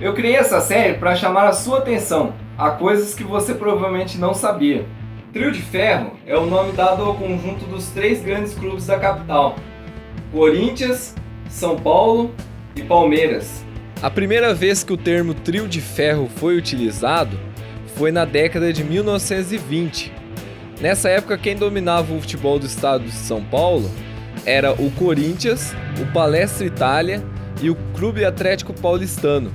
Eu criei essa série para chamar a sua atenção a coisas que você provavelmente não sabia. Trio de Ferro é o nome dado ao conjunto dos 3 grandes clubes da capital: Corinthians, São Paulo e Palmeiras. A primeira vez que o termo Trio de Ferro foi utilizado foi na década de 1920. Nessa época, quem dominava o futebol do estado de São Paulo era o Corinthians, o Palestra Itália e o Clube Atlético Paulistano.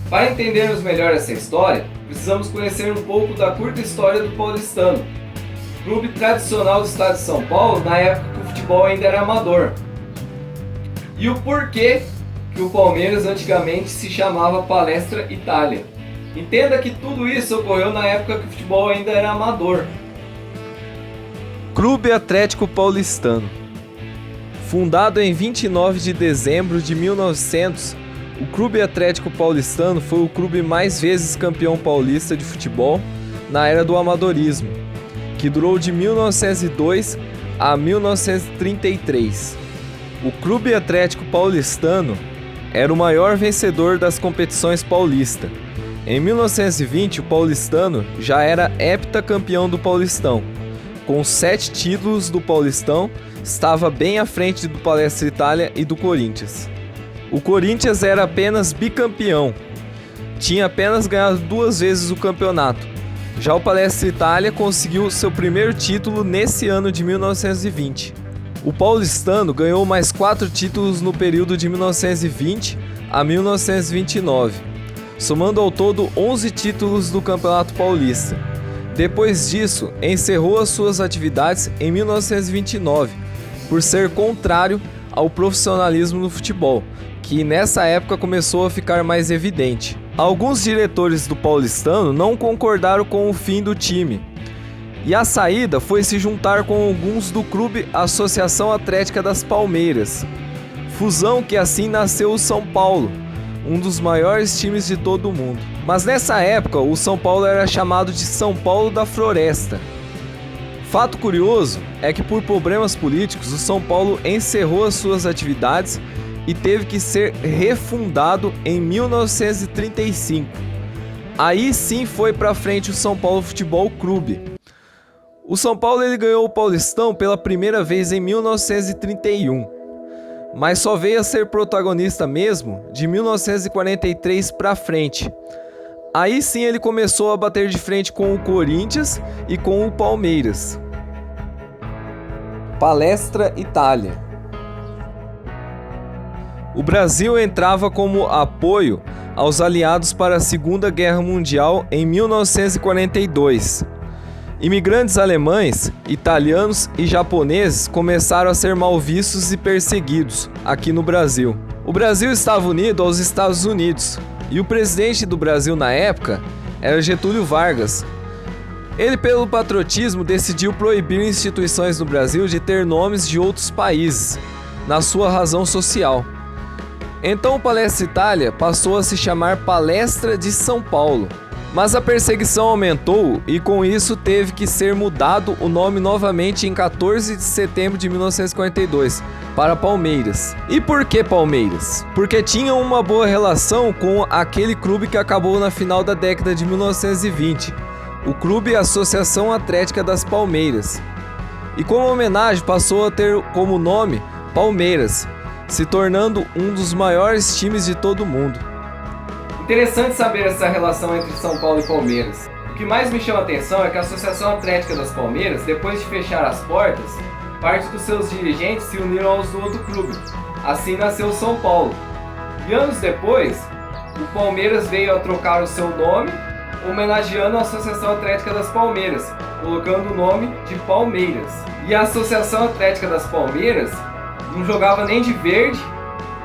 Para entendermos melhor essa história, precisamos conhecer um pouco da curta história do Paulistano, clube tradicional do estado de São Paulo na época que o futebol ainda era amador. E o porquê que o Palmeiras antigamente se chamava Palestra Itália. Entenda que tudo isso ocorreu na época que o futebol ainda era amador. Clube Atlético Paulistano. Fundado em 29 de dezembro de 1900, o Clube Atlético Paulistano foi o clube mais vezes campeão paulista de futebol na era do amadorismo, que durou de 1902 a 1933. O Clube Atlético Paulistano era o maior vencedor das competições paulistas. Em 1920, o Paulistano já era heptacampeão do Paulistão. Com 7 títulos do Paulistão, estava bem à frente do Palestra Itália e do Corinthians. O Corinthians era apenas bicampeão, tinha apenas ganhado 2 vezes o campeonato. Já o Palestra Itália conseguiu seu primeiro título nesse ano de 1920. O Paulistano ganhou mais 4 títulos no período de 1920 a 1929, somando ao todo 11 títulos do Campeonato Paulista. Depois disso, encerrou as suas atividades em 1929, por ser contrário ao profissionalismo no futebol, que nessa época começou a ficar mais evidente. Alguns diretores do Paulistano não concordaram com o fim do time, e a saída foi se juntar com alguns do clube Associação Atlética das Palmeiras, fusão que assim nasceu o São Paulo, um dos maiores times de todo o mundo. Mas nessa época, o São Paulo era chamado de São Paulo da Floresta. Fato curioso é que por problemas políticos, o São Paulo encerrou as suas atividades e teve que ser refundado em 1935. Aí sim foi para frente o São Paulo Futebol Clube. O São Paulo ele ganhou o Paulistão pela primeira vez em 1931, mas só veio a ser protagonista mesmo de 1943 para frente. Aí sim ele começou a bater de frente com o Corinthians e com o Palmeiras. Palestra Itália. O Brasil entrava como apoio aos aliados para a Segunda Guerra Mundial em 1942. Imigrantes alemães, italianos e japoneses começaram a ser mal vistos e perseguidos aqui no Brasil. O Brasil estava unido aos Estados Unidos e o presidente do Brasil na época era Getúlio Vargas. Ele, pelo patriotismo, decidiu proibir instituições no Brasil de ter nomes de outros países na sua razão social. Então o Palestra Itália passou a se chamar Palestra de São Paulo. Mas a perseguição aumentou e com isso teve que ser mudado o nome novamente em 14 de setembro de 1942 para Palmeiras. E por que Palmeiras? Porque tinham uma boa relação com aquele clube que acabou na final da década de 1920, o Clube Associação Atlética das Palmeiras. E como homenagem passou a ter como nome Palmeiras, se tornando um dos maiores times de todo o mundo. Interessante saber essa relação entre São Paulo e Palmeiras. O que mais me chama a atenção é que a Associação Atlética das Palmeiras, depois de fechar as portas, parte dos seus dirigentes se uniram aos do outro clube. Assim nasceu o São Paulo. E anos depois, o Palmeiras veio a trocar o seu nome, homenageando a Associação Atlética das Palmeiras, colocando o nome de Palmeiras. E a Associação Atlética das Palmeiras não jogava nem de verde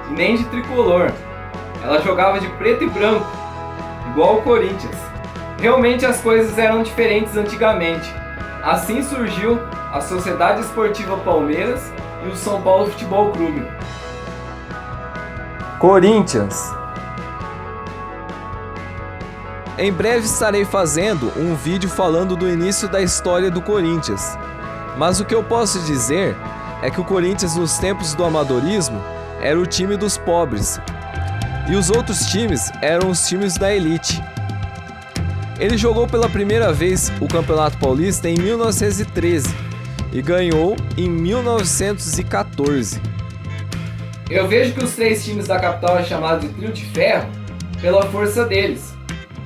e nem de tricolor. Ela jogava de preto e branco, igual o Corinthians. Realmente as coisas eram diferentes antigamente. Assim surgiu a Sociedade Esportiva Palmeiras e o São Paulo Futebol Clube. Corinthians. Em breve estarei fazendo um vídeo falando do início da história do Corinthians. Mas o que eu posso dizer é que o Corinthians nos tempos do amadorismo era o time dos pobres. e os outros times eram os times da elite. Ele jogou pela primeira vez o Campeonato Paulista em 1913 e ganhou em 1914. Eu vejo que os 3 times da capital é chamado de Trio de Ferro pela força deles,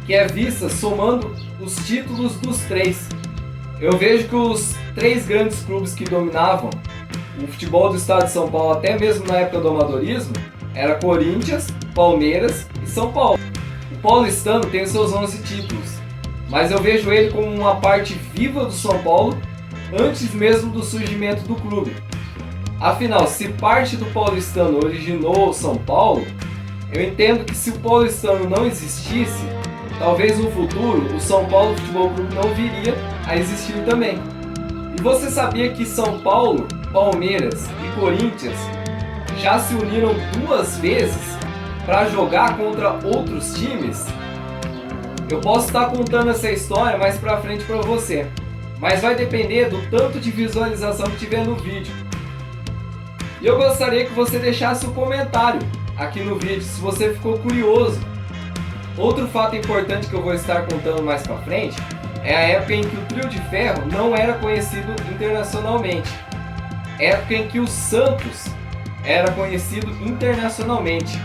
que é vista somando os títulos dos 3. Eu vejo que os 3 grandes clubes que dominavam o futebol do estado de São Paulo, até mesmo na época do amadorismo, era Corinthians, Palmeiras e São Paulo. O paulistano tem os seus 11 títulos, mas eu vejo ele como uma parte viva do São Paulo antes mesmo do surgimento do clube. Afinal, se parte do paulistano originou o São Paulo, eu entendo que se o paulistano não existisse, talvez no futuro o São Paulo Futebol Clube não viria a existir também. E você sabia que São Paulo, Palmeiras e Corinthians já se uniram 2 vezes para jogar contra outros times? Eu posso estar contando essa história mais pra frente para você, mas vai depender do tanto de visualização que tiver no vídeo. E eu gostaria que você deixasse um comentário aqui no vídeo se você ficou curioso. Outro fato importante que eu vou estar contando mais pra frente é a época em que o Trio de Ferro não era conhecido internacionalmente. Época em que o Santos era conhecido internacionalmente.